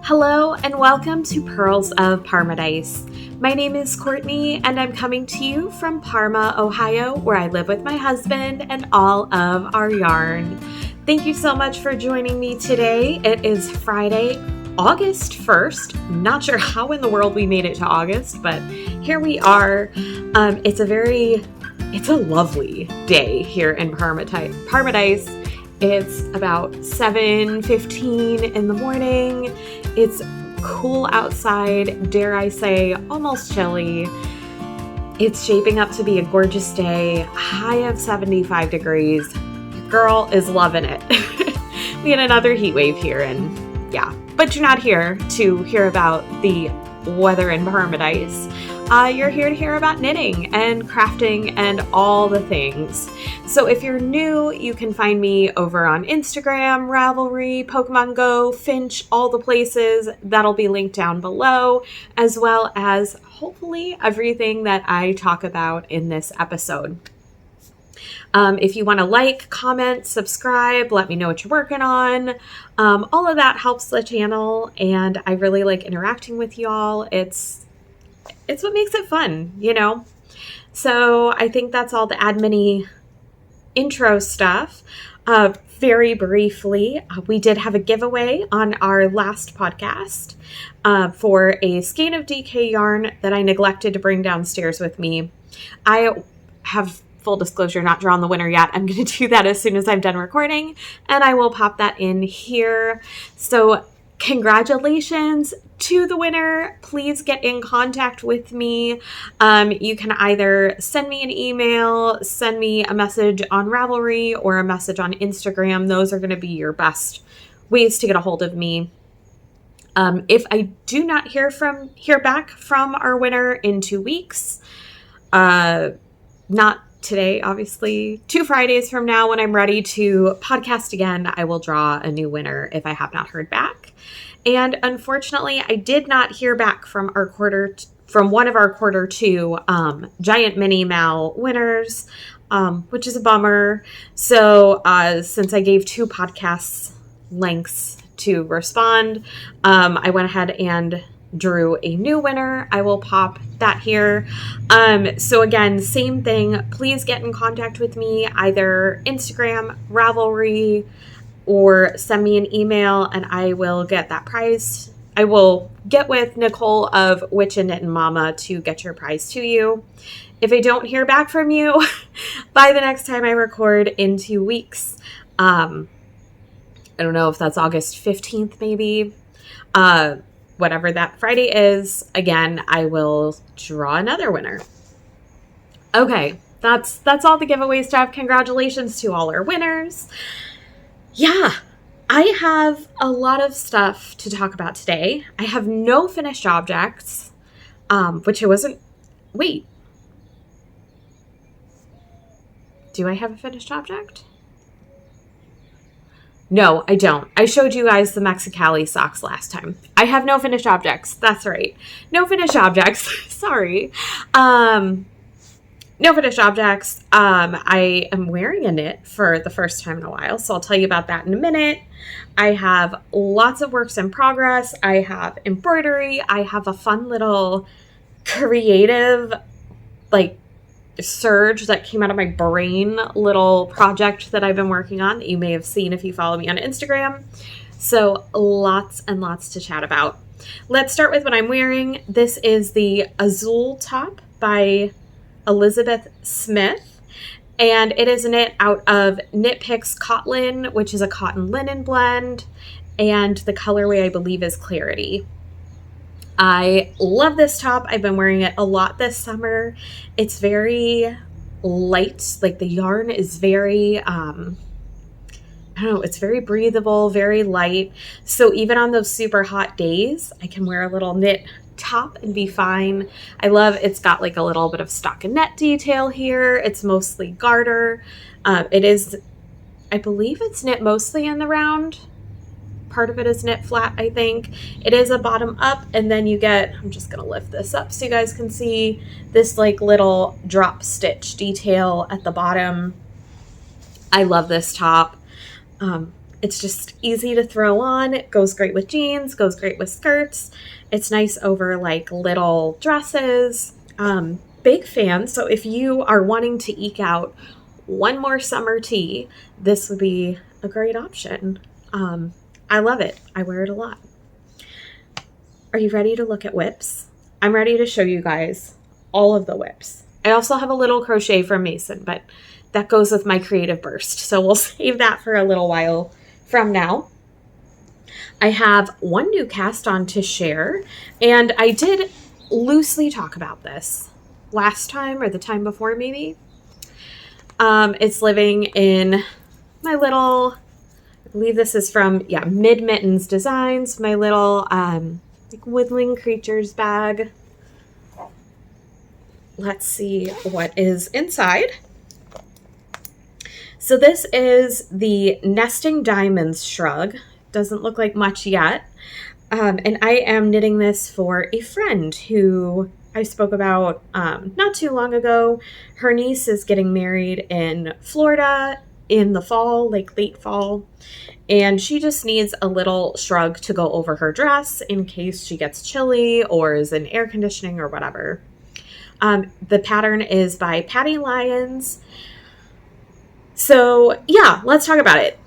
Hello and welcome to Pearls of Paradise. My name is Courtney and I'm coming to you from Parma, Ohio, where I live with my husband and all of our yarn. Thank you so much for joining me today. It is Friday, August 1st. Not sure how in the world we made it to August, but here we are. It's a lovely day here in Paradise. It's about 7:15 in the morning. It's cool outside, dare I say, almost chilly. It's shaping up to be a gorgeous day, high of 75 degrees. Girl is loving it. We had another heat wave here and yeah, but you're not here to hear about the weather in Paradise. You're here to hear about knitting and crafting and all the things. So if you're new, you can find me over on Instagram, Ravelry, Pokemon Go, Finch, all the places. That'll be linked down below, as well as hopefully everything that I talk about in this episode. If you want to like, comment, subscribe, let me know what you're working on. All of that helps the channel, and I really like interacting with y'all. It's what makes it fun, you know? So I think that's all the admin-y intro stuff. Very briefly, we did have a giveaway on our last podcast for a skein of DK yarn that I neglected to bring downstairs with me. I have, full disclosure, not drawn the winner yet. I'm going to do that as soon as I'm done recording, and I will pop that in here. So congratulations to the winner. Please get in contact with me. You can either send me an email, send me a message on Ravelry, or a message on Instagram. Those are going to be your best ways to get a hold of me. If I do not hear back from our winner in 2 weeks, not today, obviously, 2 Fridays from now when I'm ready to podcast again, I will draw a new winner if I have not heard back. And unfortunately, I did not hear back from one of our quarter 2 Giant Mini Mal winners, which is a bummer. So since I gave 2 podcasts lengths to respond, I went ahead and drew a new winner. I will pop that here. So again, same thing. Please get in contact with me, either Instagram, Ravelry, or send me an email and I will get that prize. I will get with Nicole of Witch and Knittin' Mama to get your prize to you. If I don't hear back from you by the next time I record in 2 weeks, I don't know if that's August 15th maybe, whatever that Friday is, again, I will draw another winner. Okay, that's all the giveaway stuff. Congratulations to all our winners. Yeah, I have a lot of stuff to talk about today. I have no finished objects, which I wasn't... Wait. Do I have a finished object? No, I don't. I showed you guys the Mexicali socks last time. I have no finished objects. That's right. No finished objects. Sorry. No finished objects. I am wearing a knit for the first time in a while, so I'll tell you about that in a minute. I have lots of works in progress. I have embroidery. I have a fun little creative, surge that came out of my brain, little project that I've been working on that you may have seen if you follow me on Instagram. So lots and lots to chat about. Let's start with what I'm wearing. This is the Azul top by Elizabeth Smith, and it is knit out of Knit Picks Cotton, which is a cotton linen blend, and the colorway I believe is Clarity. I love this top. I've been wearing it a lot this summer. It's very light, like the yarn is very, it's very breathable, very light. So even on those super hot days, I can wear a little knit top and be fine. I love it's got like a little bit of stockinette detail here. It's mostly garter. It is, I believe it's knit mostly in the round. Part of it is knit flat, I think. It is a bottom up, and then you get, I'm just going to lift this up so you guys can see this like little drop stitch detail at the bottom. I love this top. It's just easy to throw on. It goes great with jeans, goes great with skirts. It's nice over like little dresses. Big fan. So if you are wanting to eke out one more summer tee, this would be a great option. I love it. I wear it a lot. Are you ready to look at whips? I'm ready to show you guys all of the whips. I also have a little crochet from Mason, but that goes with my creative burst. So we'll save that for a little while from now. I have one new cast on to share, and I did loosely talk about this last time or the time before maybe. It's living in my little, I believe this is from, Mid Mittens Designs, my little like woodland creatures bag. Let's see what is inside. So this is the Nesting Diamonds Shrug. Doesn't look like much yet. And I am knitting this for a friend who I spoke about not too long ago. Her niece is getting married in Florida in the fall, like late fall. And she just needs a little shrug to go over her dress in case she gets chilly or is in air conditioning or whatever. The pattern is by Patty Lyons. So yeah, let's talk about it.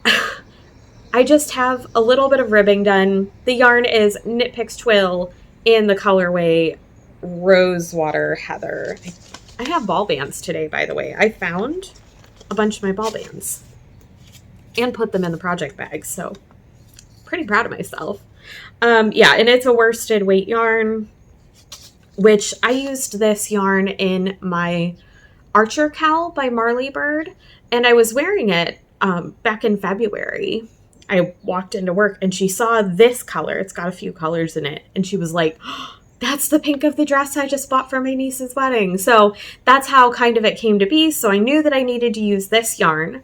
I just have a little bit of ribbing done. The yarn is Knit Picks Twill in the colorway Rosewater Heather. I have ball bands today, by the way. I found a bunch of my ball bands and put them in the project bag. So pretty proud of myself. And it's a worsted weight yarn, which I used this yarn in my Archer Cowl by Marley Bird. And I was wearing it back in February. I walked into work and she saw this color. It's got a few colors in it. And she was like, oh, that's the pink of the dress I just bought for my niece's wedding. So that's how kind of it came to be. So I knew that I needed to use this yarn,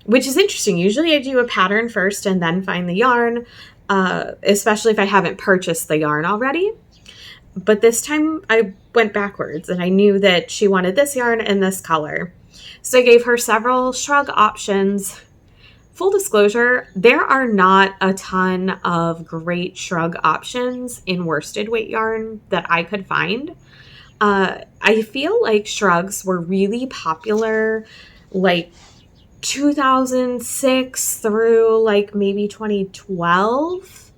which is interesting. Usually I do a pattern first and then find the yarn, especially if I haven't purchased the yarn already. But this time I went backwards and I knew that she wanted this yarn in this color. So I gave her several shrug options. Full disclosure, there are not a ton of great shrug options in worsted weight yarn that I could find. I feel like shrugs were really popular like 2006 through like maybe 2012,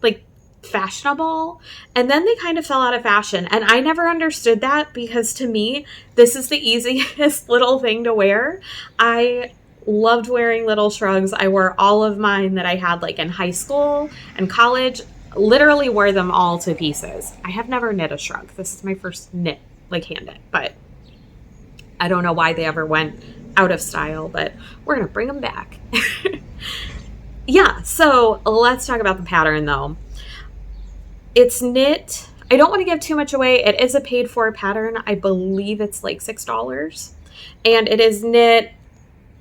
like fashionable. And then they kind of fell out of fashion. And I never understood that because to me, this is the easiest little thing to wear. I loved wearing little shrugs. I wore all of mine that I had like in high school and college, literally wore them all to pieces. I have never knit a shrug. This is my first knit, like hand knit, but I don't know why they ever went out of style, but we're going to bring them back. So let's talk about the pattern though. It's knit. I don't want to give too much away. It is a paid for pattern. I believe it's like $6. And it is knit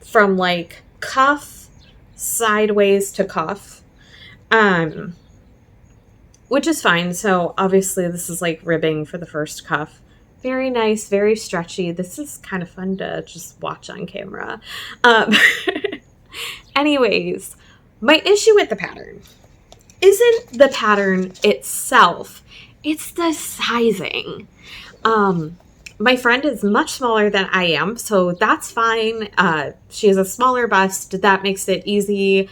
from like cuff sideways to cuff, which is fine. So obviously this is like ribbing for the first cuff. Very nice, very stretchy. This is kind of fun to just watch on camera. Anyways, my issue with the pattern isn't the pattern itself. It's the sizing. My friend is much smaller than I am, so that's fine. She has a smaller bust. That makes it easy,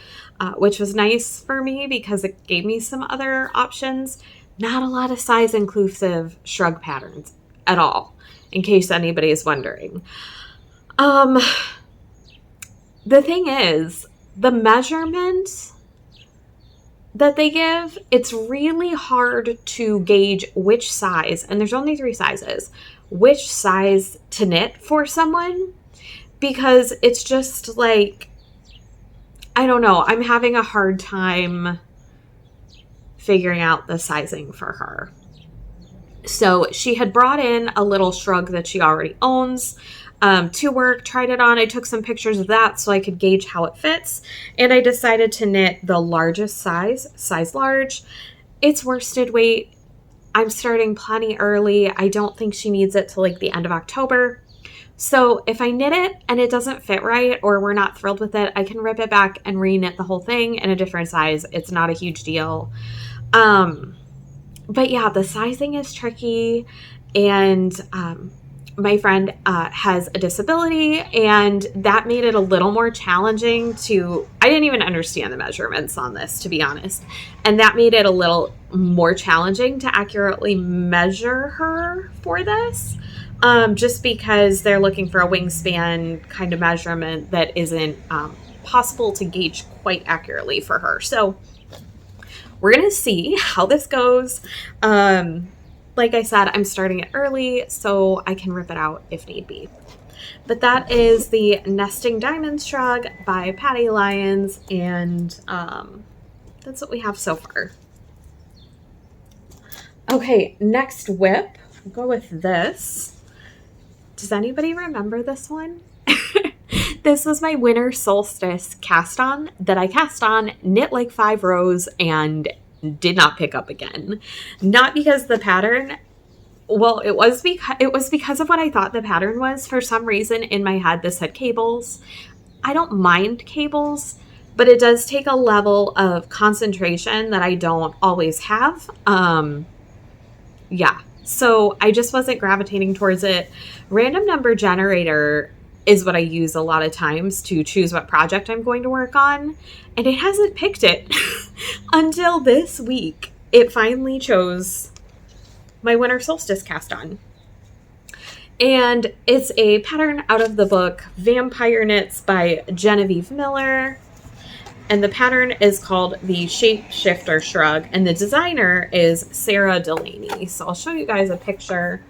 which was nice for me because it gave me some other options. Not a lot of size inclusive shrug patterns at all, in case anybody is wondering. The thing is, the measurement that they give, it's really hard to gauge which size, and there's only 3 sizes, which size to knit for someone, because it's just like, I don't know, I'm having a hard time figuring out the sizing for her. So she had brought in a little shrug that she already owns to work, tried it on. I took some pictures of that so I could gauge how it fits. And I decided to knit the largest size large. It's worsted weight. I'm starting plenty early. I don't think she needs it till like the end of October. So if I knit it and it doesn't fit right or we're not thrilled with it, I can rip it back and re-knit the whole thing in a different size. It's not a huge deal. But yeah, the sizing is tricky, and my friend has a disability, and that made it a little more challenging I didn't even understand the measurements on this, to be honest. And that made it a little more challenging to accurately measure her for this, just because they're looking for a wingspan kind of measurement that isn't possible to gauge quite accurately for her. So we're going to see how this goes. Like I said, I'm starting it early so I can rip it out if need be. But that is the Nesting Diamonds Shrug by Patty Lyons, and that's what we have so far. Okay, next whip. We'll go with this. Does anybody remember this one? This was my winter solstice cast on that I cast on, knit like 5 rows, and did not pick up again. Not because the pattern, well, it was because of what I thought the pattern was. For some reason in my head this had cables. I don't mind cables, but it does take a level of concentration that I don't always have. Yeah, so I just wasn't gravitating towards it. Random number generator is what I use a lot of times to choose what project I'm going to work on. And it hasn't picked it until this week. It finally chose my winter solstice cast on. And it's a pattern out of the book Vampire Knits by Genevieve Miller. And the pattern is called the Shapeshifter Shrug. And the designer is Sarah Delaney. So I'll show you guys a picture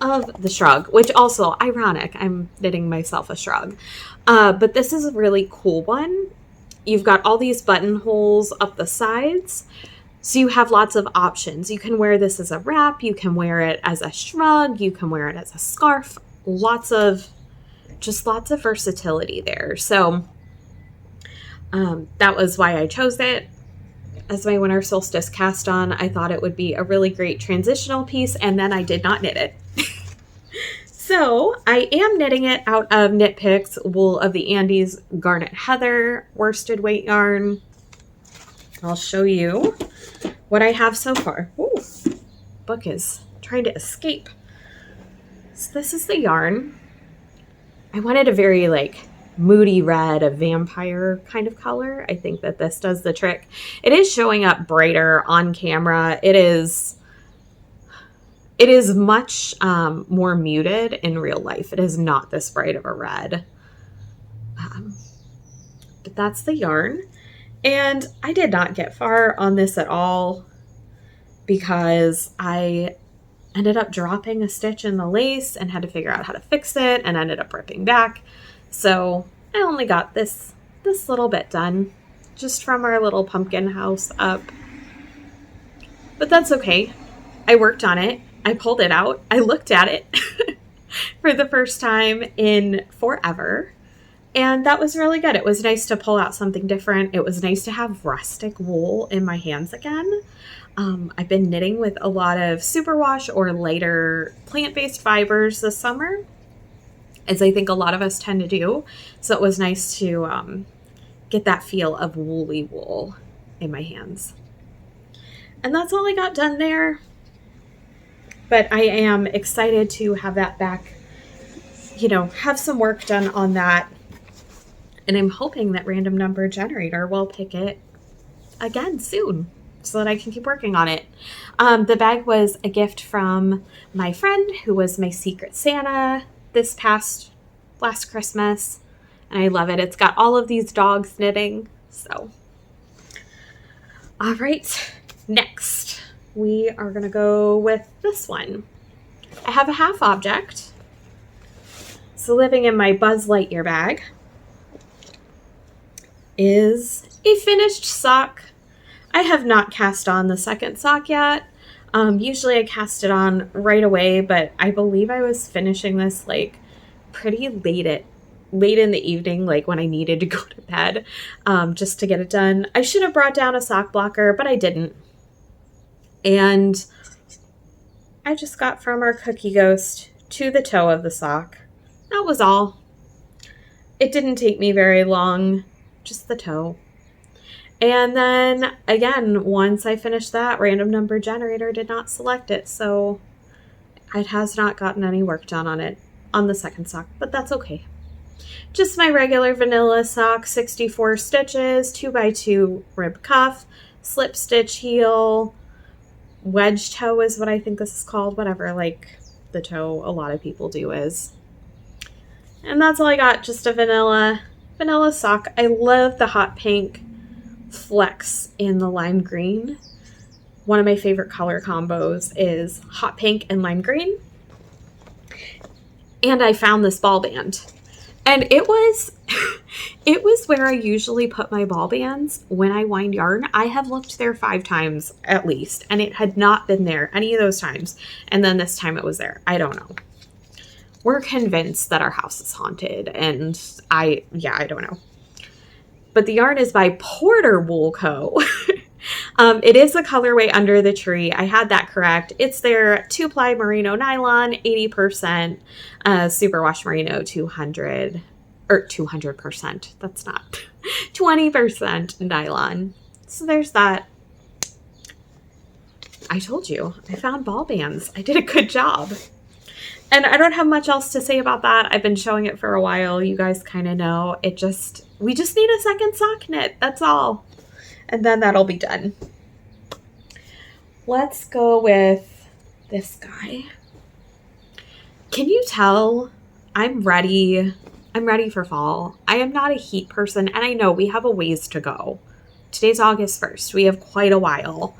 of the shrug, which also ironic, I'm knitting myself a shrug, but this is a really cool one. You've got all these buttonholes up the sides, so you have lots of options. You can wear this as a wrap, you can wear it as a shrug, you can wear it as a scarf. Lots of versatility there. So that was why I chose it as my winter solstice cast on. I thought it would be a really great transitional piece, and then I did not knit it. So I am knitting it out of Knit Picks Wool of the Andes Garnet Heather worsted weight yarn. I'll show you what I have so far. Ooh, book is trying to escape. So this is the yarn. I wanted a very moody red, a vampire kind of color. I think that this does the trick. It is showing up brighter on camera. It is much more muted in real life. It is not this bright of a red. But that's the yarn. And I did not get far on this at all because I ended up dropping a stitch in the lace and had to figure out how to fix it and ended up ripping back. So I only got this little bit done just from our little pumpkin house up. But that's okay. I worked on it. I pulled it out. I looked at it for the first time in forever. And that was really good. It was nice to pull out something different. It was nice to have rustic wool in my hands again. I've been knitting with a lot of superwash or lighter plant-based fibers this summer, as I think a lot of us tend to do. So it was nice to get that feel of woolly wool in my hands. And that's all I got done there. But I am excited to have that back, have some work done on that. And I'm hoping that random number generator will pick it again soon so that I can keep working on it. The bag was a gift from my friend who was my Secret Santa last Christmas. And I love it. It's got all of these dogs knitting. So, all right, next. We are going to go with this one. I have a half object. So living in my Buzz Lightyear bag is a finished sock. I have not cast on the second sock yet. Usually I cast it on right away, but I believe I was finishing this pretty late in the evening, when I needed to go to bed, just to get it done. I should have brought down a sock blocker, but I didn't. And I just got from our Cookie Ghost to the toe of the sock That was all. It didn't take me very long, just the toe. And then again, once I finished that, random number generator did not select it, so it has not gotten any work done on it on the second sock, but that's okay. Just my regular vanilla sock, 64 stitches, 2x2 rib cuff, slip stitch heel, wedge toe is what I think this is called, whatever like the toe a lot of people do is. And that's all I got, just a vanilla sock. I love the hot pink flex in the lime green. One of my favorite color combos is hot pink and lime green. And I found this ball band. And it was where I usually put my ball bands when I wind yarn. I have looked there 5 times at least, and it had not been there any of those times. And then this time it was there. I don't know. We're convinced that our house is haunted, and I don't know. But the yarn is by Porter Wool Co. It is a colorway under the tree. I had that correct. It's their 2-ply merino nylon, 80% superwash merino 200, or 200%. That's not 20% nylon. So there's that. I told you, I found ball bands. I did a good job. And I don't have much else to say about that. I've been showing it for a while. You guys kind of know. We just need a second sock knit. That's all. And then that'll be done. Let's go with this guy. Can you tell I'm ready? I'm ready for fall. I am not a heat person, and I know we have a ways to go. Today's August 1st. We have quite a while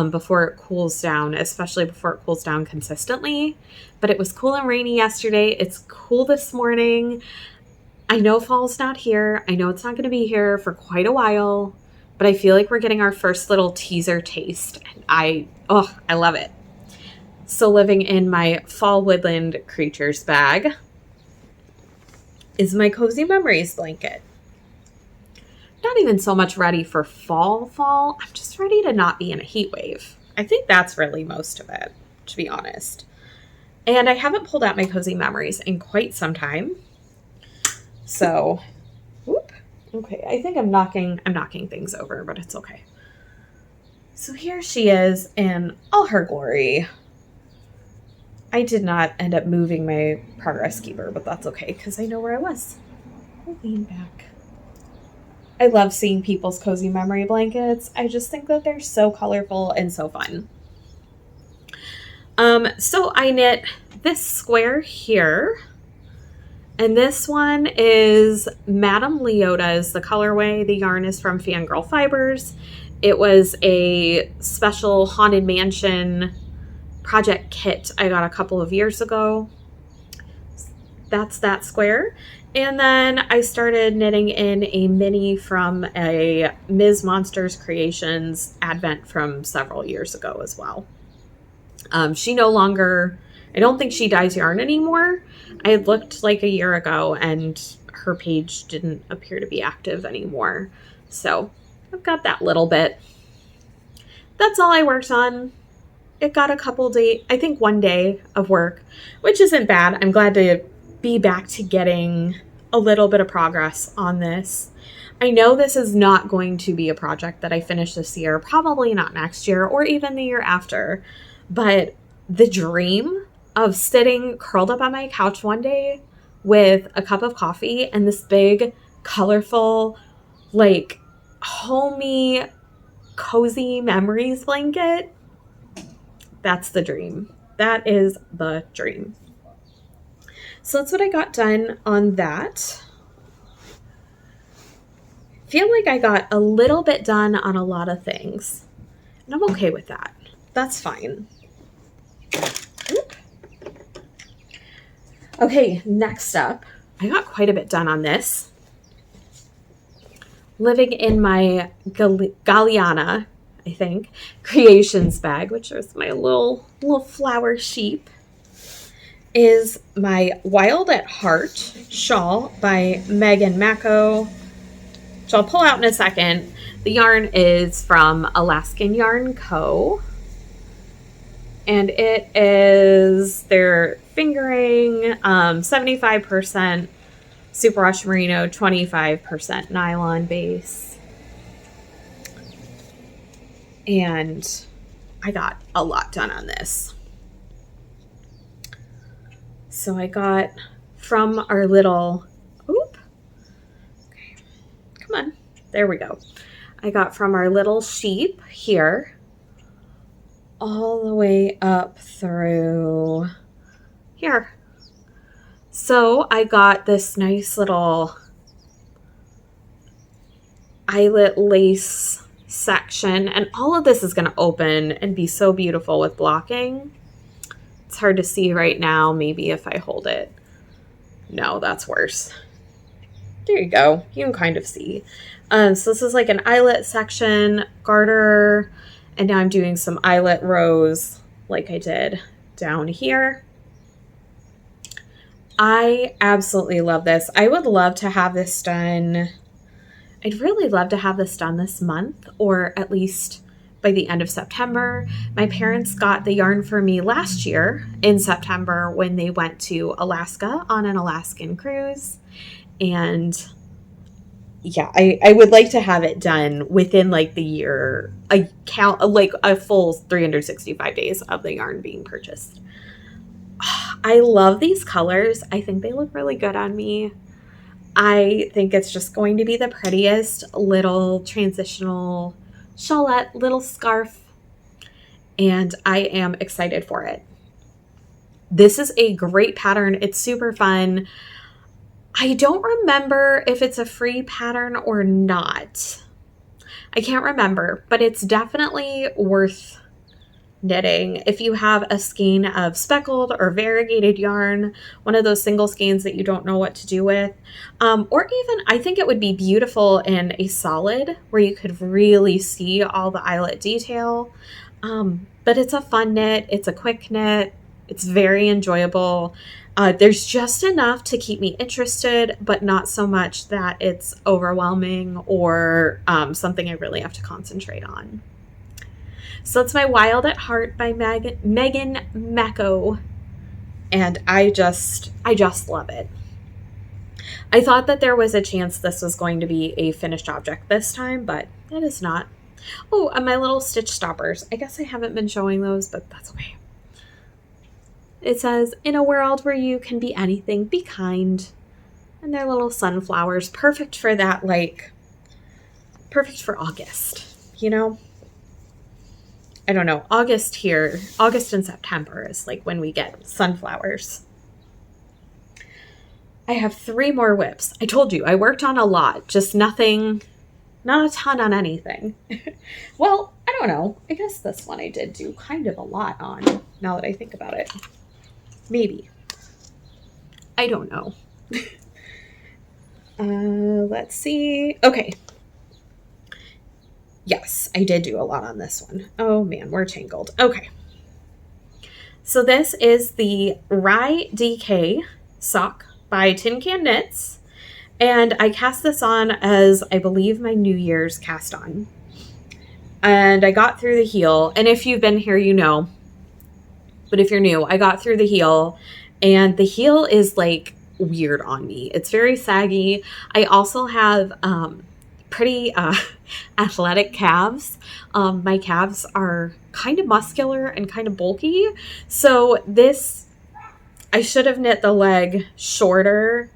before it cools down, especially before it cools down consistently. But it was cool and rainy yesterday. It's cool this morning. I know fall's not here. I know it's not going to be here for quite a while, but I feel like we're getting our first little teaser taste. And I love it. So living in my fall woodland creatures bag is my Cozy Memories blanket. Not even so much ready for fall. I'm just ready to not be in a heat wave. I think that's really most of it, to be honest. And I haven't pulled out my Cozy Memories in quite some time. So, okay, I think I'm knocking things over, but it's okay. So here she is in all her glory. I did not end up moving my progress keeper, but that's okay because I know where I was. I'll lean back. I love seeing people's cozy memory blankets. I just think that they're so colorful and so fun. So I knit this square here. And this one is Madame Leota's, the colorway. The yarn is from Fangirl Fibers. It was a special Haunted Mansion project kit I got a couple of years ago. That's that square. And then I started knitting in a mini from a Ms. Monsters Creations advent from several years ago as well. She no longer, I don't think she dyes yarn anymore. I had looked like a year ago and her page didn't appear to be active anymore. So I've got that little bit. That's all I worked on. It got a couple days, I think 1 day of work, which isn't bad. I'm glad to be back to getting a little bit of progress on this. I know this is not going to be a project that I finish this year, probably not next year or even the year after, but the dream of sitting curled up on my couch one day with a cup of coffee and this big, colorful, like homey, cozy memories blanket, that's the dream. That is the dream. So that's what I got done on that. Feel like I got a little bit done on a lot of things. And I'm okay with that. That's fine. Oop. Okay, next up, I got quite a bit done on this. Living in my Galliana, I think, Creations bag, which is my little flower sheep, is my Wild at Heart shawl by Meghan Macko, which I'll pull out in a second. The yarn is from Alaskan Yarn Co. And it is their fingering, 75% superwash merino, 25% nylon base. And I got a lot done on this. So I got from our little, okay, come on, there we go. I got from our little sheep here all the way up through here. So I got this nice little eyelet lace section, and all of this is going to open and be so beautiful with blocking. It's hard to see right now. Maybe if I hold it. No, that's worse. There you go. You can kind of see. So this is like an eyelet section, garter, and now I'm doing some eyelet rows like I did down here. I absolutely love this. I would love to have this done. I'd really love to have this done this month, or at least by the end of September. My parents got the yarn for me last year in September when they went to Alaska on an Alaskan cruise. And yeah, I would like to have it done within like the year, like a full 365 days of the yarn being purchased. I love these colors. I think they look really good on me. I think it's just going to be the prettiest little transitional shawlette, little scarf, and I am excited for it. This is a great pattern. It's super fun. I don't remember if it's a free pattern or not. I can't remember, but it's definitely worth knitting. If you have a skein of speckled or variegated yarn, one of those single skeins that you don't know what to do with, or even I think it would be beautiful in a solid where you could really see all the eyelet detail. But it's a fun knit. It's a quick knit. It's very enjoyable. There's just enough to keep me interested, but not so much that it's overwhelming or something I really have to concentrate on. So it's my Wild at Heart by Meghan Macko, and I just love it. I thought that there was a chance this was going to be a finished object this time, but it is not. Oh, and my little stitch stoppers. I guess I haven't been showing those, but that's okay. It says, in a world where you can be anything, be kind. And they're little sunflowers, perfect for that, like, perfect for August, you know? I don't know, August and September is like when we get sunflowers. I have 3 more whips. I told you, I worked on a lot, just nothing, not a ton on anything. Well, I don't know. I guess this one I did do kind of a lot on, now that I think about it. Maybe. I don't know. Let's see. Okay. Yes, I did do a lot on this one. Oh man, we're tangled. Okay. So this is the Rye DK Sock by Tin Can Knits. And I cast this on as, I believe, my New Year's cast on. And I got through the heel. And if you've been here, you know. But if you're new, I got through the heel. And the heel is like weird on me. It's very saggy. I also have pretty athletic calves. My calves are kind of muscular and kind of bulky. So this, I should have knit the leg shorter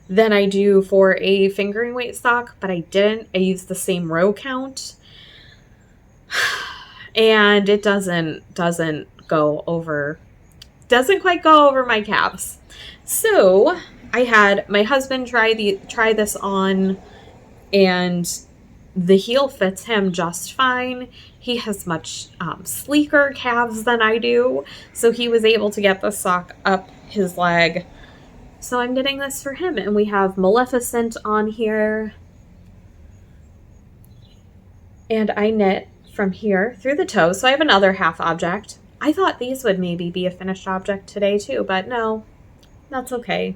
than I do for a fingering weight sock, but I didn't. I used the same row count. And it doesn't quite go over my calves. So I had my husband try this on, and the heel fits him just fine. He has much sleeker calves than I do, so he was able to get the sock up his leg. So I'm knitting this for him, and we have Maleficent on here. And I knit from here through the toe, so I have another half object. I thought these would maybe be a finished object today too, but no, that's okay.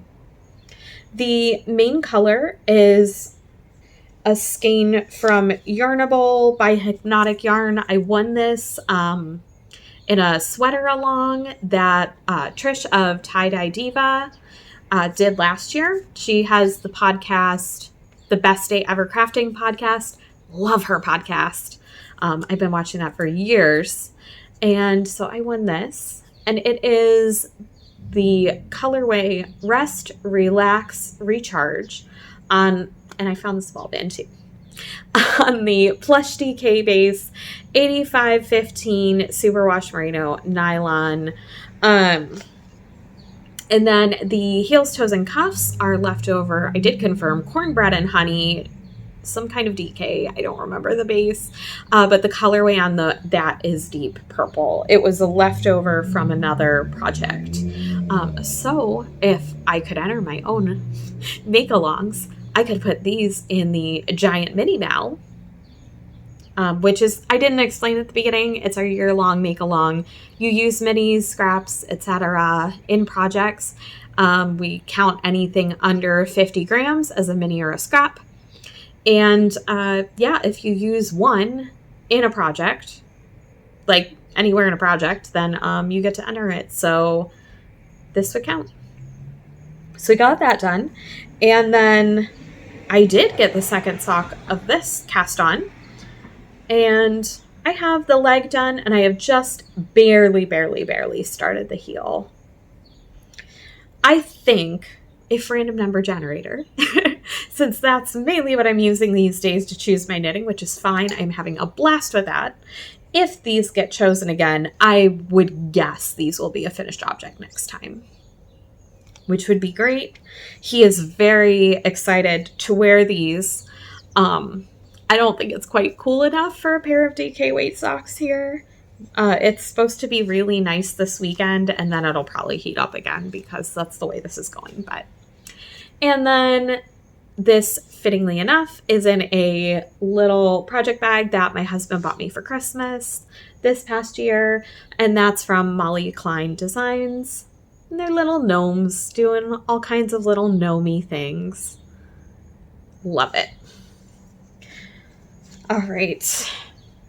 The main color is a skein from Yarnable by Hypnotic Yarn. I won this in a sweater along that Trish of Tie Dye Diva did last year. She has the podcast, the Best Day Ever Crafting podcast. Love her podcast. I've been watching that for years. And so I won this. And it is the colorway Rest, Relax, Recharge and I found this ball band too. On the Plush DK base, 8515 Superwash Merino Nylon. And then the heels, toes, and cuffs are leftover. I did confirm Cornbread and Honey, some kind of DK. I don't remember the base. But the colorway on that is deep purple. It was a leftover from another project. So if I could enter my own make-alongs, I could put these in the giant mini Mal, which is, I didn't explain at the beginning, it's our year-long make-along. You use minis, scraps, etc. in projects. We count anything under 50 grams as a mini or a scrap. And if you use one in a project, like anywhere in a project, then you get to enter it. So this would count. So we got that done. And then I did get the second sock of this cast on. And I have the leg done, and I have just barely started the heel. I think if random number generator, since that's mainly what I'm using these days to choose my knitting, which is fine. I'm having a blast with that. If these get chosen again, I would guess these will be a finished object next time, which would be great. He is very excited to wear these. I don't think it's quite cool enough for a pair of DK weight socks here. It's supposed to be really nice this weekend, and then it'll probably heat up again because that's the way this is going. And then this, fittingly enough, is in a little project bag that my husband bought me for Christmas this past year, and that's from Molly Klein Designs. And they're little gnomes doing all kinds of little gnomey things. Love it. All right.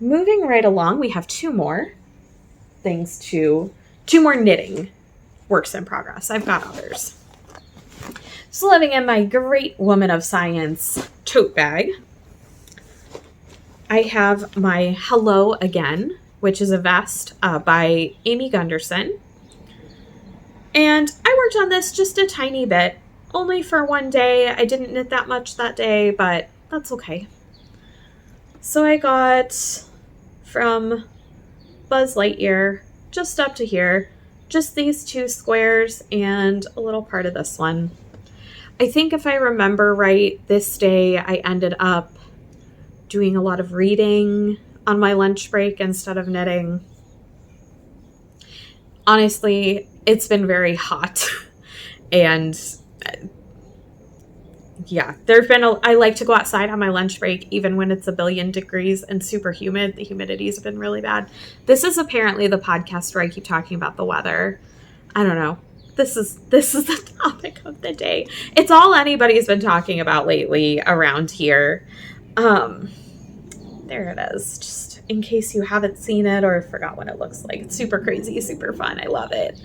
Moving right along, we have two more knitting works in progress. I've got others. So living in my Great Woman of Science tote bag, I have my Hello Again, which is a vest by Amy Gunderson. And I worked on this just a tiny bit, only for one day. I didn't knit that much that day, but that's okay. So I got from Buzz Lightyear just up to here, just these two squares and a little part of this one. I think if I remember right, this day I ended up doing a lot of reading on my lunch break instead of knitting. Honestly, it's been very hot and I like to go outside on my lunch break even when it's a billion degrees and super humid. The humidities have been really bad. This is apparently the podcast where I keep talking about the weather. I don't know. This is the topic of the day. It's all anybody's been talking about lately around here. There it is. Just in case you haven't seen it or forgot what it looks like. It's super crazy, super fun. I love it.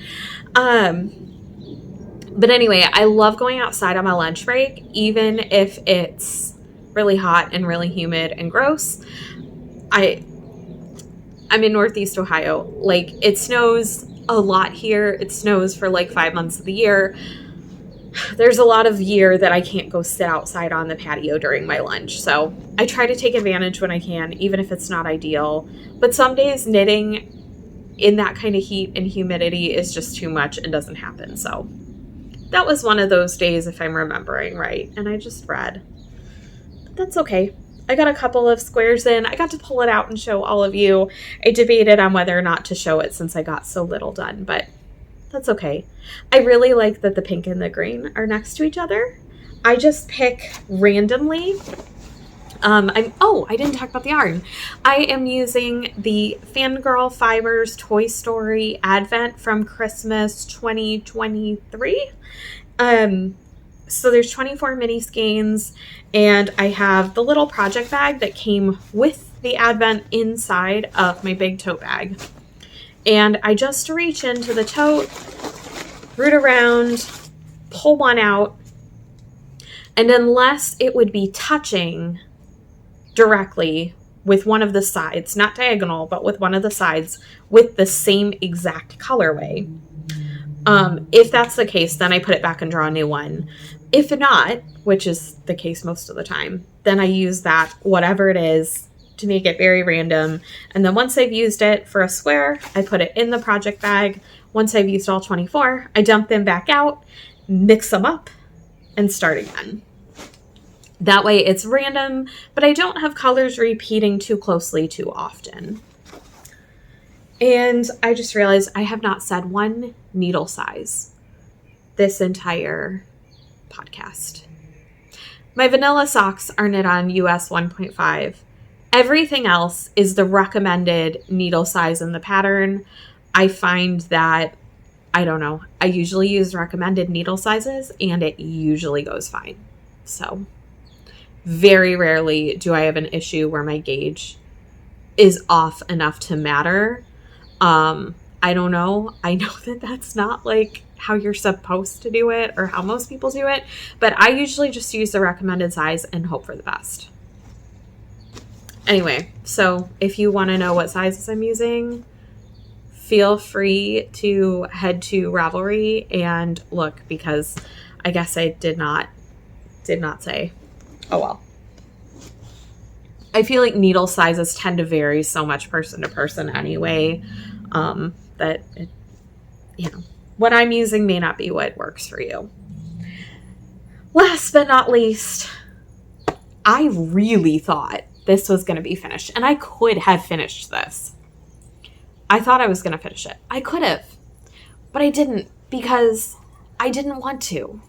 But anyway, I love going outside on my lunch break, even if it's really hot and really humid and gross. I'm in Northeast Ohio. Like, it snows a lot here. It snows for like 5 months of the year. There's a lot of year that I can't go sit outside on the patio during my lunch. So I try to take advantage when I can, even if it's not ideal. But some days knitting in that kind of heat and humidity is just too much and doesn't happen. So that was one of those days, if I'm remembering right. And I just read. But that's okay. I got a couple of squares in. I got to pull it out and show all of you. I debated on whether or not to show it since I got so little done, but that's okay. I really like that the pink and the green are next to each other. I just pick randomly. I didn't talk about the yarn. I am using the Fangirl Fibers Toy Story Advent from Christmas 2023. So there's 24 mini skeins, and I have the little project bag that came with the Advent inside of my big tote bag. And I just reach into the tote, root around, pull one out, and unless it would be touching directly with one of the sides, not diagonal, but with one of the sides with the same exact colorway, if that's the case, then I put it back and draw a new one. If not, which is the case most of the time, then I use that, whatever it is, to make it very random. And then once I've used it for a square, I put it in the project bag. Once I've used all 24, I dump them back out, mix them up, and start again. That way it's random, but I don't have colors repeating too closely too often. And I just realized I have not said one needle size this entire podcast. My vanilla socks are knit on US 1.5. Everything else is the recommended needle size in the pattern. I find that, I don't know, I usually use recommended needle sizes and it usually goes fine. So very rarely do I have an issue where my gauge is off enough to matter. I don't know. I know that that's not like how you're supposed to do it or how most people do it, but I usually just use the recommended size and hope for the best. Anyway, so if you want to know what sizes I'm using, feel free to head to Ravelry and look, because I guess I did not say. Oh well. I feel like needle sizes tend to vary so much person to person anyway, that it, what I'm using may not be what works for you. Last but not least, I really thought this was going to be finished, and I could have finished this. I thought I was going to finish it. I could have, but I didn't, because I didn't want to.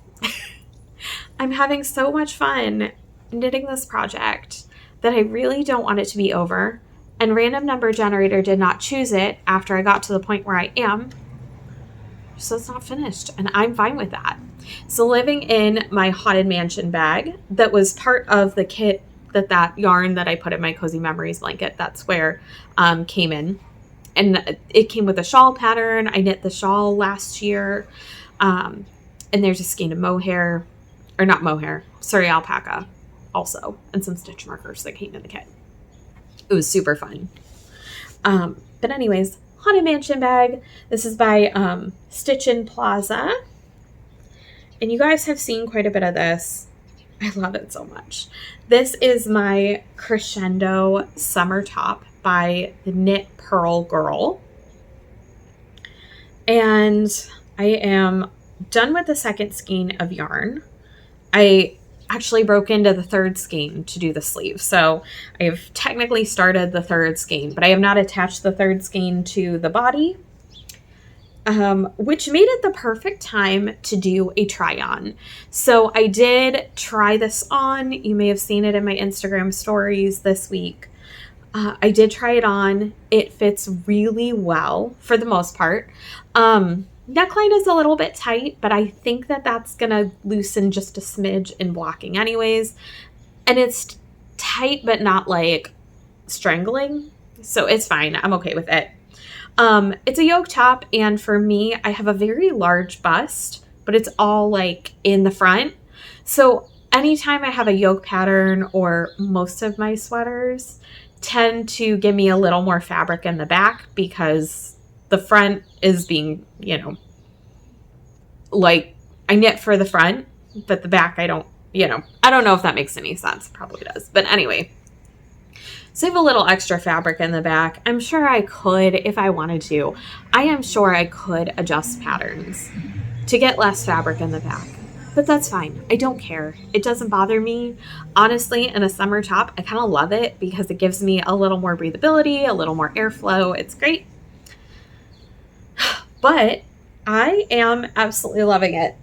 I'm having so much fun knitting this project that I really don't want it to be over, and Random Number Generator did not choose it after I got to the point where I am, so it's not finished, and I'm fine with that. So living in my Haunted Mansion bag that was part of the kit that yarn that I put in my Cozy Memories blanket, that's where came in, and it came with a shawl pattern. I knit the shawl last year, and there's a skein of mohair, or not mohair, sorry, alpaca also, and some stitch markers that came in the kit. It was super fun. But anyways, Haunted Mansion bag. This is by Stitch in Plaza. And you guys have seen quite a bit of this. I love it so much. This is my Crescendo summer top by the Knit Purl Girl. And I am done with the second skein of yarn. I actually broke into the third skein to do the sleeve. So I have technically started the third skein, but I have not attached the third skein to the body, which made it the perfect time to do a try on. So I did try this on. You may have seen it in my Instagram stories this week. I did try it on. It fits really well for the most part. Neckline is a little bit tight, but I think that that's going to loosen just a smidge in blocking anyways. And it's tight, but not like strangling. So it's fine. I'm okay with it. It's a yoke top. And for me, I have a very large bust, but it's all like in the front. So anytime I have a yoke pattern, or most of my sweaters tend to give me a little more fabric in the back, because the front is being, like I knit for the front, but the back I don't know if that makes any sense. Probably does. But anyway, so I have a little extra fabric in the back. I'm sure I could, if I wanted to, I am sure I could adjust patterns to get less fabric in the back, but that's fine. I don't care. It doesn't bother me. Honestly, in a summer top, I kind of love it because it gives me a little more breathability, a little more airflow. It's great. But I am absolutely loving it.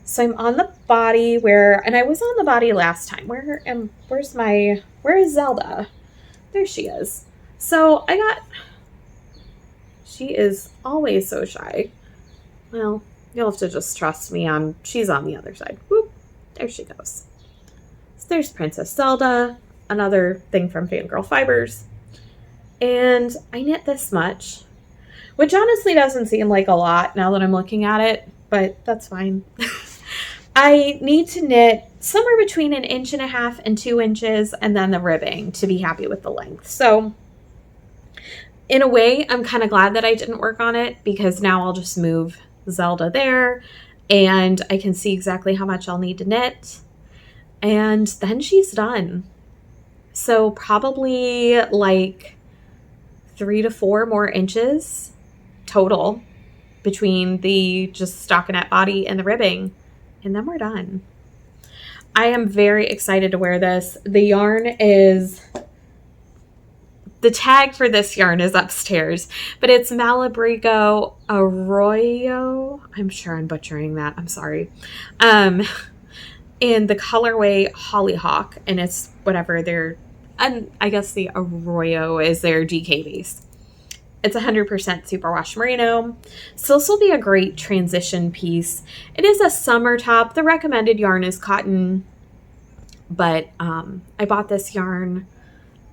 So I'm on the body and I was on the body last time. Where is Zelda? There she is. So she is always so shy. Well, you'll have to just trust me she's on the other side. Whoop, there she goes. So there's Princess Zelda, another thing from Fangirl Fibers. And I knit this much, which honestly doesn't seem like a lot now that I'm looking at it, but that's fine. I need to knit somewhere between 1.5 inches and 2 inches, and then the ribbing to be happy with the length. So in a way, I'm kind of glad that I didn't work on it, because now I'll just move Zelda there and I can see exactly how much I'll need to knit. And then she's done. So probably like 3 to 4 more inches total between the just stockinette body and the ribbing. And then we're done. I am very excited to wear this. The yarn is, the tag for this yarn is upstairs, but it's Malabrigo Arroyo. I'm sure I'm butchering that. I'm sorry. In the colorway Hollyhock, and it's whatever their, and I guess the Arroyo is their DK base. It's 100% superwash merino. So this will be a great transition piece. It is a summer top. The recommended yarn is cotton, but I bought this yarn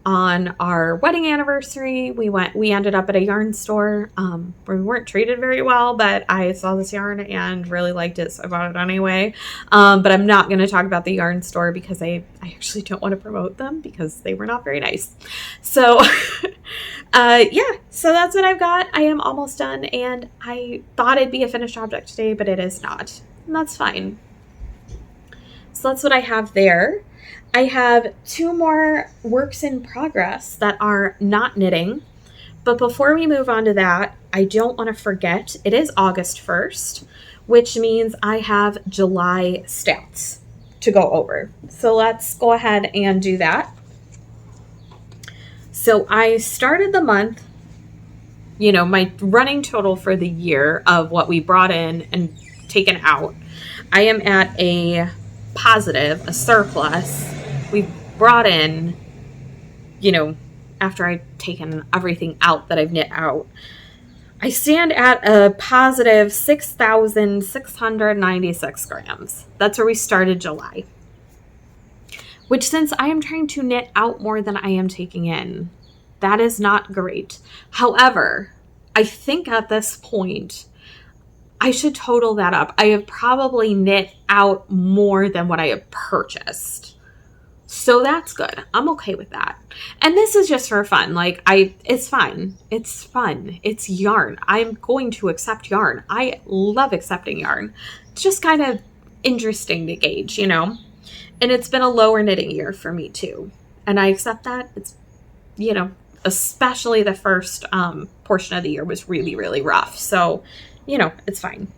on our wedding anniversary. We ended up at a yarn store where we weren't treated very well, but I saw this yarn and really liked it, so I bought it anyway. But I'm not going to talk about the yarn store because I actually don't want to promote them because they were not very nice. So yeah, so that's what I've got. I am almost done, and I thought it'd be a finished object today, but it is not, and that's fine. So that's what I have there. I have 2 more works in progress that are not knitting. But before we move on to that, I don't want to forget, it is August 1st, which means I have July stats to go over. So let's go ahead and do that. So I started the month, you know, my running total for the year of what we brought in and taken out. I am at a positive, a surplus. We brought in, you know, after I've taken everything out that I've knit out, I stand at a positive 6,696 grams. That's where we started July. Which, since I am trying to knit out more than I am taking in, that is not great. However, I think at this point, I should total that up. I have probably knit out more than what I have purchased. So that's good. I'm okay with that. And this is just for fun. Like, it's fine. It's fun. It's yarn. I'm going to accept yarn. I love accepting yarn. It's just kind of interesting to gauge, you know? And it's been a lower knitting year for me too. And I accept that. It's, you know, especially the first portion of the year was really, really rough. So, you know, it's fine.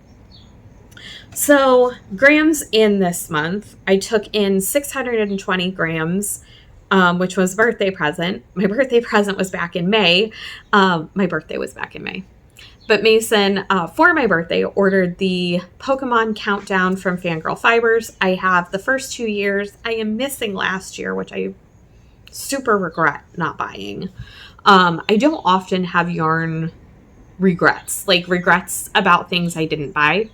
So grams in this month, I took in 620 grams, which was birthday present. My birthday present was back in May. My birthday was back in May. But Mason, for my birthday, ordered the Pokemon Countdown from Fangirl Fibers. I have the first 2 years. I am missing last year, which I super regret not buying. I don't often have yarn regrets, like regrets about things I didn't buy.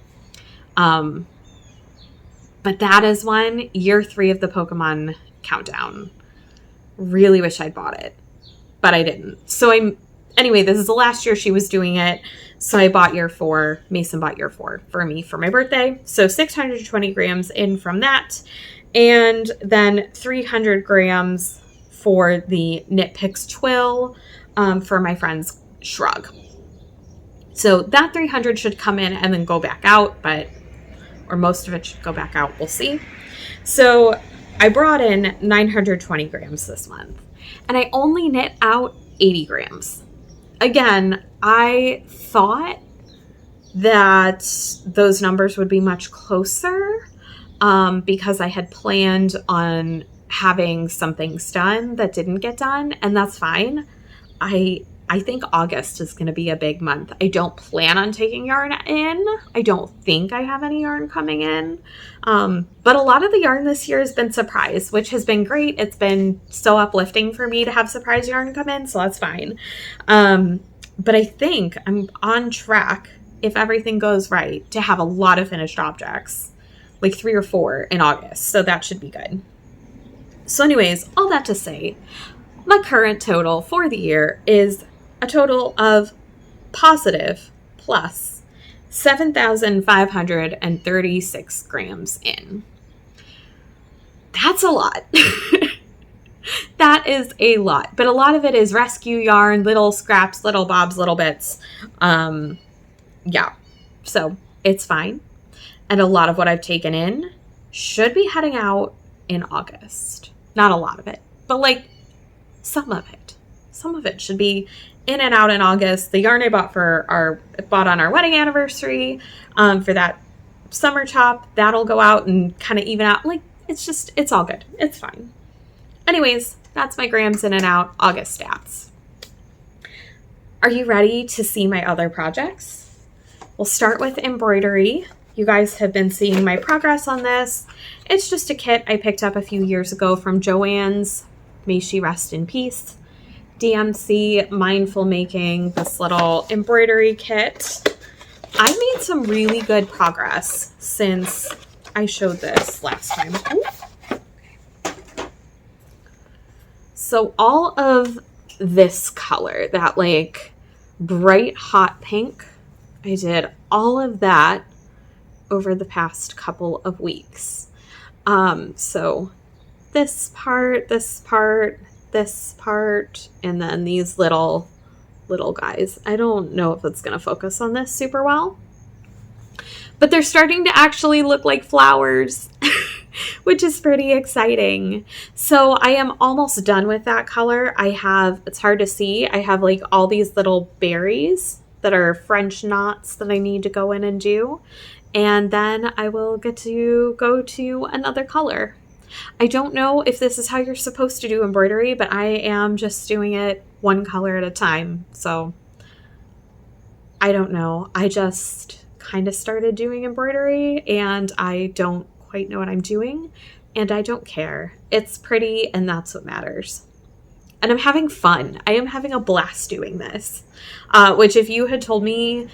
But that is one. Year 3 of the Pokemon Countdown. Really wish I'd bought it, but I didn't. So anyway, this is the last year she was doing it. So I bought year 4. Mason bought year 4 for me for my birthday. So 620 grams in from that. And then 300 grams for the Knit Picks Twill, for my friend's Shrug. So that 300 should come in and then go back out, or most of it should go back out. We'll see. So I brought in 920 grams this month, and I only knit out 80 grams. Again, I thought that those numbers would be much closer because I had planned on having some things done that didn't get done, and that's fine. I think August is going to be a big month. I don't plan on taking yarn in. I don't think I have any yarn coming in. But a lot of the yarn this year has been surprise, which has been great. It's been so uplifting for me to have surprise yarn come in, so that's fine. But I think I'm on track, if everything goes right, to have a lot of finished objects, like 3 or 4 in August. So that should be good. So anyways, all that to say, my current total for the year is a total of positive plus 7,536 grams in. That's a lot. That is a lot, but a lot of it is rescue yarn, little scraps, little bobs, little bits. Yeah, so it's fine. And a lot of what I've taken in should be heading out in August. Not a lot of it, but like some of it. Some of it should be in and out in August. The yarn I bought on our wedding anniversary, for that summer top, that'll go out and kind of even out. Like, it's all good. It's fine. Anyways, that's my grams in and out August stats. Are you ready to see my other projects? We'll start with embroidery. You guys have been seeing my progress on this. It's just a kit I picked up a few years ago from Joann's, may she rest in peace, DMC Mindful Making, this little embroidery kit. I've made some really good progress since I showed this last time. Ooh. So all of this color, that like bright hot pink, I did all of that over the past couple of weeks. So this part, and then these little guys. I don't know if it's going to focus on this super well, but they're starting to actually look like flowers, which is pretty exciting. So I am almost done with that color. It's hard to see, I have like all these little berries that are French knots that I need to go in and do. And then I will get to go to another color. I don't know if this is how you're supposed to do embroidery, but I am just doing it one color at a time. So I don't know. I just kind of started doing embroidery and I don't quite know what I'm doing, and I don't care. It's pretty, and that's what matters. And I'm having fun. I am having a blast doing this, which if you had told me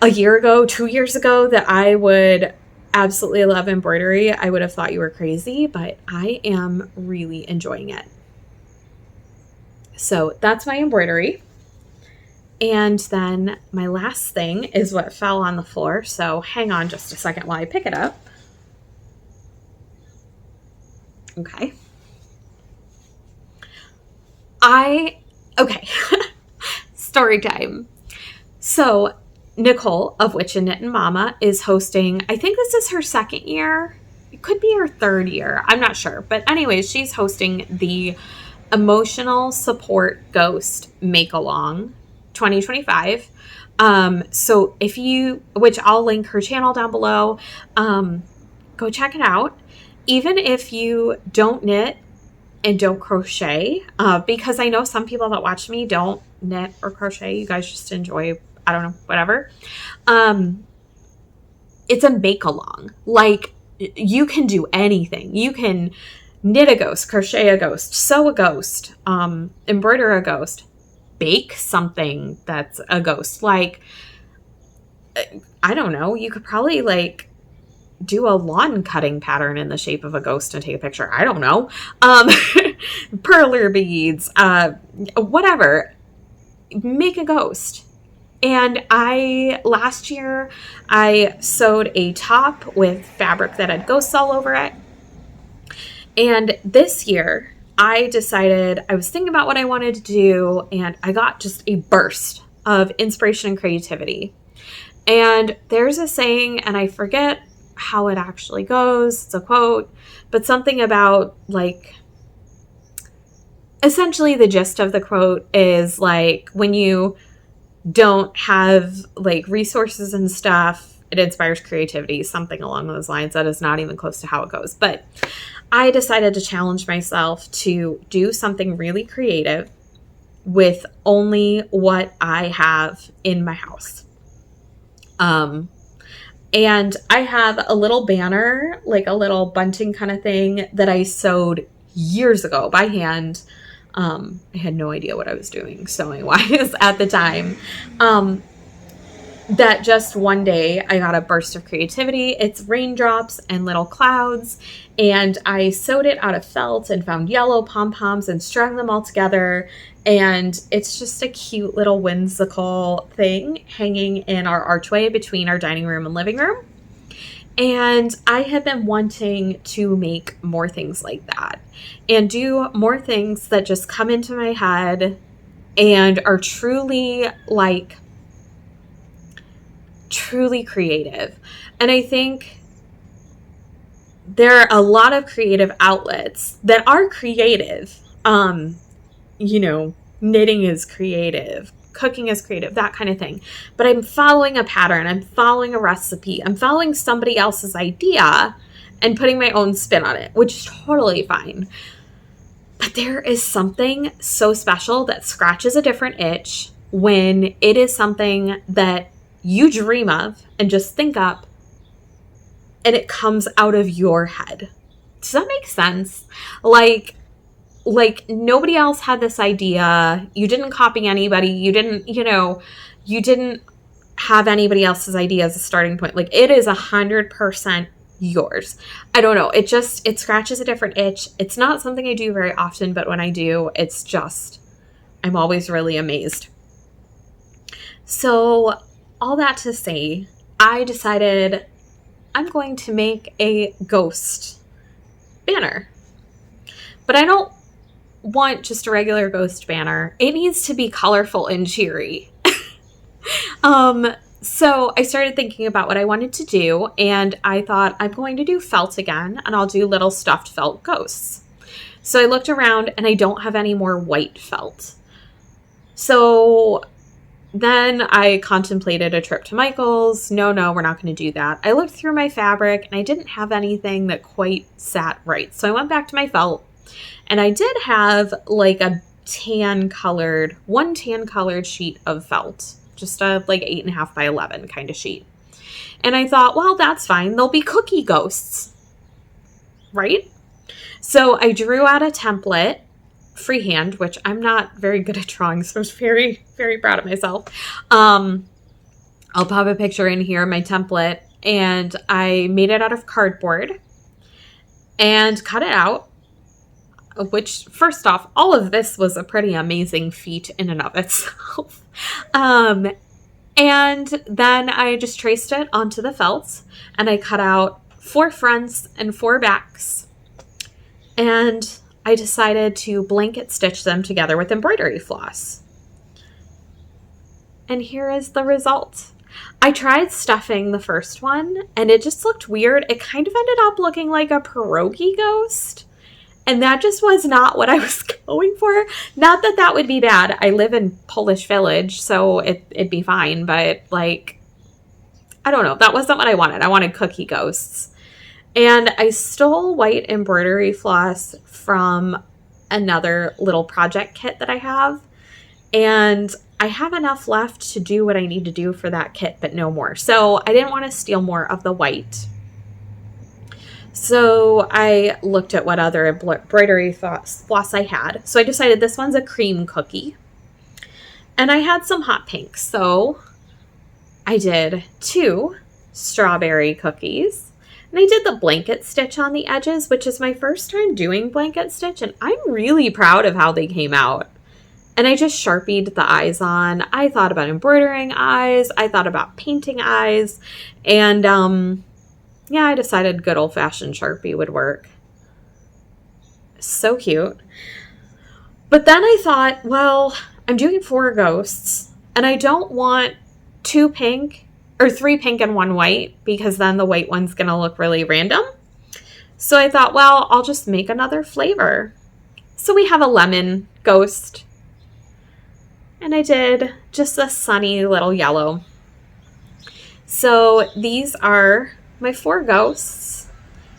a year ago, 2 years ago, that I would absolutely love embroidery, I would have thought you were crazy, but I am really enjoying it. So that's my embroidery. And then my last thing is what fell on the floor. So hang on just a second while I pick it up. Okay. Okay. Story time. So Nicole of Witch and Knittin' Mama is hosting, I think this is her second year. It could be her third year. I'm not sure. But anyways, she's hosting the Emotional Support Ghost Make-Along 2025. So which I'll link her channel down below, go check it out. Even if you don't knit and don't crochet, because I know some people that watch me don't knit or crochet. You guys just enjoy, I don't know, whatever. It's a make-along. Like, you can do anything. You can knit a ghost, crochet a ghost, sew a ghost, embroider a ghost, bake something that's a ghost. Like, I don't know. You could probably like do a lawn cutting pattern in the shape of a ghost and take a picture. I don't know. Perler beads, whatever. Make a ghost. And last year I sewed a top with fabric that had ghosts all over it. And this year I decided, I was thinking about what I wanted to do, and I got just a burst of inspiration and creativity. And there's a saying, and I forget how it actually goes. It's a quote, but something about like, essentially the gist of the quote is like, when you don't have like resources and stuff, it inspires creativity, something along those lines. That is not even close to how it goes. But I decided to challenge myself to do something really creative with only what I have in my house. And I have a little banner, like a little bunting kind of thing that I sewed years ago by hand. I had no idea what I was doing sewing wise at the time. that just one day I got a burst of creativity. It's raindrops and little clouds, and I sewed it out of felt and found yellow pom-poms and strung them all together, and it's just a cute little whimsical thing hanging in our archway between our dining room and living room. And I have been wanting to make more things like that and do more things that just come into my head and are truly creative. And I think there are a lot of creative outlets that are creative. Knitting is creative, cooking is creative, that kind of thing. But I'm following a pattern. I'm following a recipe. I'm following somebody else's idea and putting my own spin on it, which is totally fine. But there is something so special that scratches a different itch when it is something that you dream of and just think up and it comes out of your head. Does that make sense? Like nobody else had this idea. You didn't copy anybody. You didn't have anybody else's idea as a starting point. Like, it is 100% yours. I don't know. It scratches a different itch. It's not something I do very often, but when I do, I'm always really amazed. So all that to say, I decided I'm going to make a ghost banner. But I don't want just a regular ghost banner. It needs to be colorful and cheery. So I started thinking about what I wanted to do, and I thought I'm going to do felt again, and I'll do little stuffed felt ghosts. So I looked around, and I don't have any more white felt. So then I contemplated a trip to Michael's. No, we're not going to do that. I looked through my fabric, and I didn't have anything that quite sat right. So I went back to my felt, and I did have like a tan colored sheet of felt. Just a 8.5 by 11 kind of sheet. And I thought, well, that's fine. They'll be cookie ghosts, right? So I drew out a template freehand, which I'm not very good at drawing, so I was very, very proud of myself. I'll pop a picture in here, my template, and I made it out of cardboard and cut it out, which, first off, all of this was a pretty amazing feat in and of itself. And then I just traced it onto the felt, and I cut out 4 fronts and 4 backs. And I decided to blanket stitch them together with embroidery floss. And here is the result. I tried stuffing the first one, and it just looked weird. It kind of ended up looking like a pierogi ghost. And that just was not what I was going for. Not that that would be bad. I live in Polish Village, so it'd be fine. But, I don't know. That wasn't what I wanted. I wanted cookie ghosts. And I stole white embroidery floss from another little project kit that I have. And I have enough left to do what I need to do for that kit, but no more. So I didn't want to steal more of the white. So I looked at what other embroidery floss I had. So I decided this one's a cream cookie. And I had some hot pink. So I did 2 strawberry cookies. And I did the blanket stitch on the edges, which is my first time doing blanket stitch. And I'm really proud of how they came out. And I just Sharpied the eyes on. I thought about embroidering eyes. I thought about painting eyes. And, I decided good old-fashioned Sharpie would work. So cute. But then I thought, well, I'm doing 4 ghosts, and I don't want 2 pink or 3 pink and 1 white, because then the white one's going to look really random. So I thought, well, I'll just make another flavor. So we have a lemon ghost. And I did just a sunny little yellow. So these are my 4 ghosts,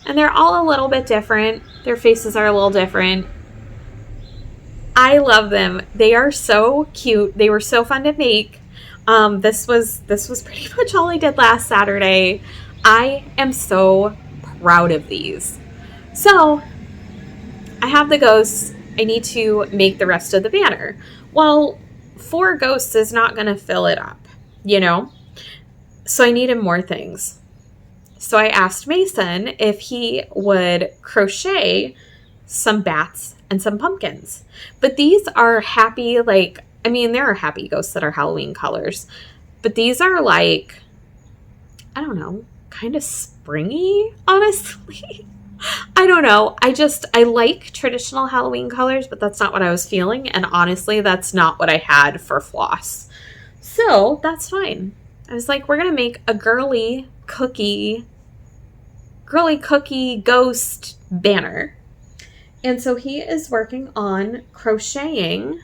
and they're all a little bit different. Their faces are a little different. I love them. They are so cute. They were so fun to make. This was pretty much all I did last Saturday. I am so proud of these. So I have the ghosts. I need to make the rest of the banner. Well, 4 ghosts is not going to fill it up, So I needed more things. So I asked Mason if he would crochet some bats and some pumpkins. But these are happy, like, I mean, there are happy ghosts that are Halloween colors. But these are like, I don't know, kind of springy, honestly. I don't know. I like traditional Halloween colors, but that's not what I was feeling. And honestly, that's not what I had for floss. So that's fine. I was like, we're going to make a girly cookie ghost banner. And so he is working on crocheting.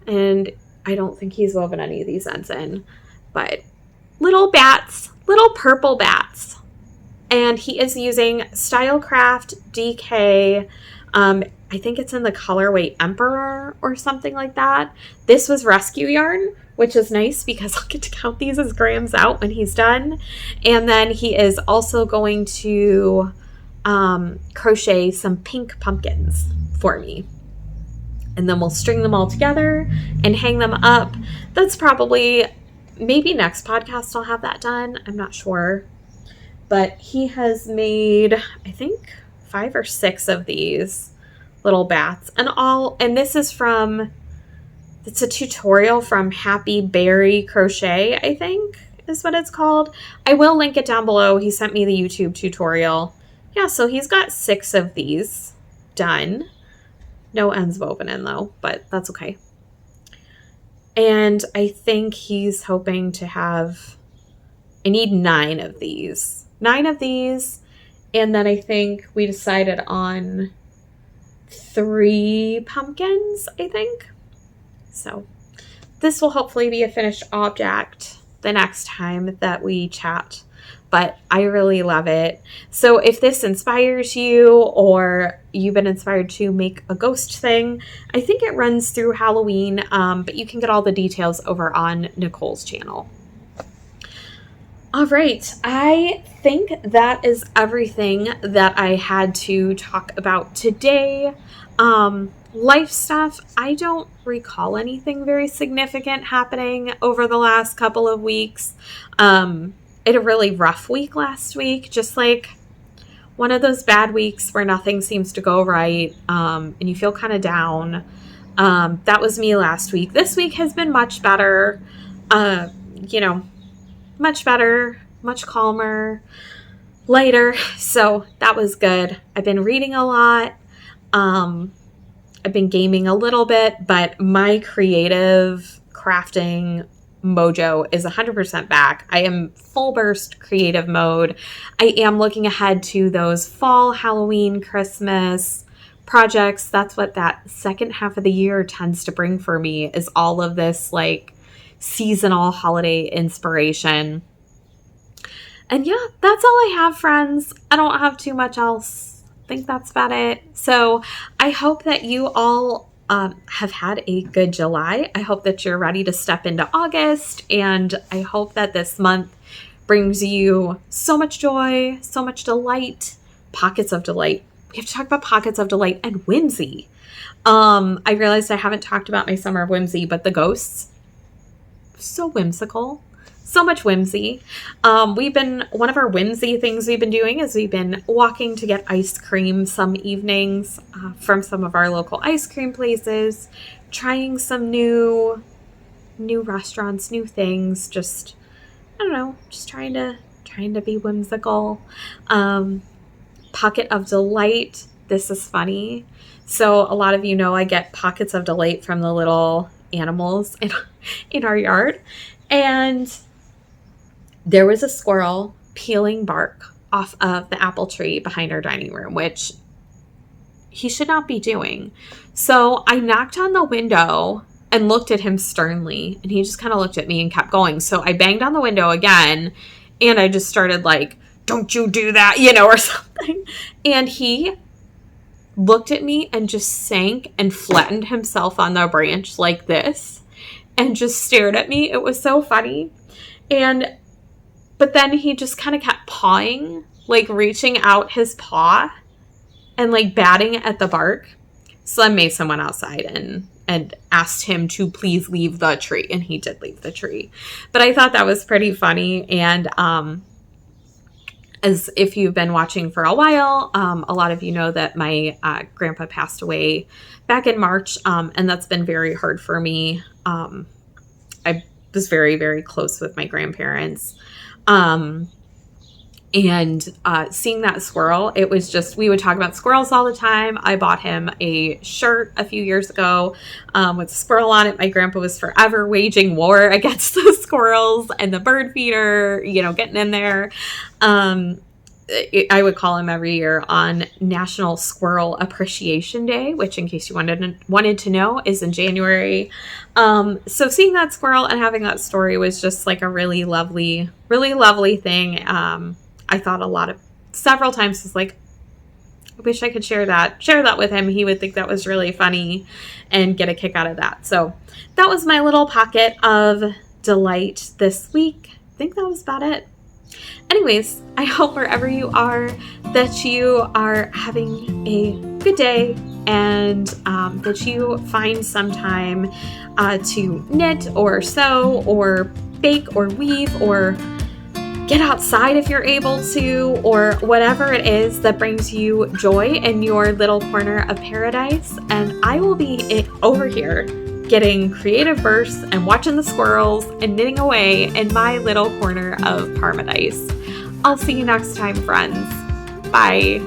And I don't think he's woven any of these ends in. But little bats, little purple bats. And he is using Stylecraft DK. I think it's in the colorway Emperor or something like that. This was rescue yarn, which is nice because I'll get to count these as grams out when he's done. And then he is also going to crochet some pink pumpkins for me. And then we'll string them all together and hang them up. That's probably, maybe next podcast I'll have that done. I'm not sure. But he has made, I think, 5 or 6 of these little bats. And this is it's a tutorial from Happy Berry Crochet, I think is what it's called. I will link it down below. He sent me the YouTube tutorial. Yeah, so he's got 6 of these done. No ends woven in though, but that's okay. And I think he's hoping to have, I need 9 of these. 9 of these. And then I think we decided on 3 pumpkins, I think. So this will hopefully be a finished object the next time that we chat. But I really love it. So if this inspires you or you've been inspired to make a ghost thing, I think it runs through Halloween, but you can get all the details over on Nicole's channel. All right, I think that is everything that I had to talk about today. Life stuff, I don't recall anything very significant happening over the last couple of weeks. I had a really rough week last week, just like one of those bad weeks where nothing seems to go right, and you feel kind of down. That was me last week. This week has been much better, much better, much calmer, lighter. So that was good. I've been reading a lot. I've been gaming a little bit, but my creative crafting mojo is 100% back. I am full burst creative mode. I am looking ahead to those fall, Halloween, Christmas projects. That's what that second half of the year tends to bring for me, is all of this like seasonal holiday inspiration. And yeah, that's all I have, friends. I don't have too much else. I think that's about it. So I hope that you all have had a good July. I hope that you're ready to step into August, and I hope that this month brings you so much joy, so much delight, pockets of delight. We have to talk about pockets of delight and whimsy. I realized I haven't talked about my summer of whimsy, but the ghosts, so whimsical. So much whimsy. One of our whimsy things we've been doing is we've been walking to get ice cream some evenings from some of our local ice cream places, trying some new restaurants, new things, just, I don't know, just trying to be whimsical. Pocket of delight. This is funny. So a lot of you know I get pockets of delight from the little animals in our yard. And there was a squirrel peeling bark off of the apple tree behind our dining room, which he should not be doing. So I knocked on the window and looked at him sternly, and he just kind of looked at me and kept going. So I banged on the window again, and I just started like, "Don't you do that," or something. And he looked at me and just sank and flattened himself on the branch like this and just stared at me. It was so funny. But then he just kind of kept pawing, like reaching out his paw and like batting at the bark. So then Mason went outside and and asked him to please leave the tree, and he did leave the tree. But I thought that was pretty funny. And as if you've been watching for a while, a lot of you know that my grandpa passed away back in March, and that's been very hard for me. I was very, very close with my grandparents. And seeing that squirrel, it was just, we would talk about squirrels all the time. I bought him a shirt a few years ago with a squirrel on it. My grandpa was forever waging war against the squirrels and the bird feeder, you know, getting in there. I would call him every year on National Squirrel Appreciation Day, which, in case you wanted to know, is in January. So seeing that squirrel and having that story was just like a really lovely thing. I thought several times was like, I wish I could share that with him. He would think that was really funny and get a kick out of that. So that was my little pocket of delight this week. I think that was about it. Anyways, I hope wherever you are that you are having a good day, and that you find some time to knit or sew or bake or weave or get outside if you're able to, or whatever it is that brings you joy in your little corner of paradise. And I will be over here getting creative bursts and watching the squirrels and knitting away in my little corner of paradise. I'll see you next time, friends. Bye.